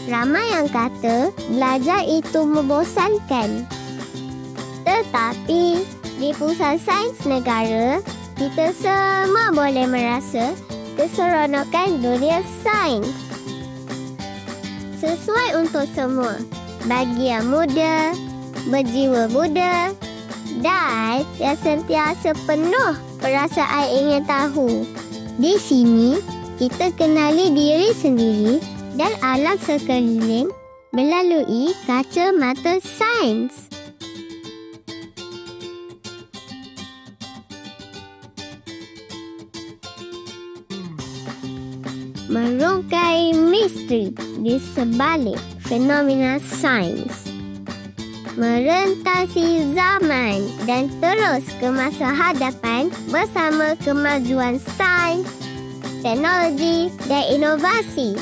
Ramai yang kata belajar itu membosankan. Tetapi di Pusat Sains Negara, kita semua boleh merasa keseronokan dunia sains. Sesuai untuk semua, bagi yang muda, berjiwa muda dan yang sentiasa penuh perasaan ingin tahu. Di sini, kita kenali diri sendiri dan alam sekeliling melalui kacamata sains. Merungkai misteri di sebalik fenomena sains. Merentasi zaman dan terus ke masa hadapan bersama kemajuan sains, teknologi dan inovasi.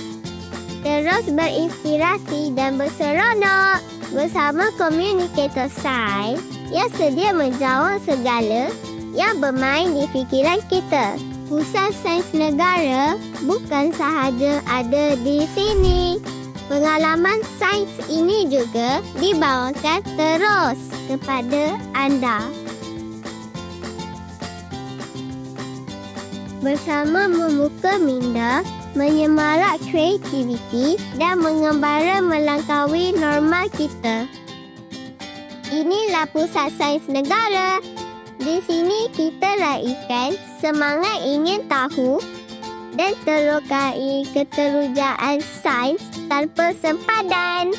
Terus berinspirasi dan berseronok bersama komunikator sains yang sedia menjawab segala yang bermain di fikiran kita. Pusat Sains Negara bukan sahaja ada di sini. Pengalaman sains ini juga dibawakan terus kepada anda. Bersama membuka minda, menyemarak kreativiti dan mengembara melangkaui norma kita. Inilah Pusat Sains Negara. Di sini kita raikan semangat ingin tahu dan terokai keterujaan sains tanpa sempadan.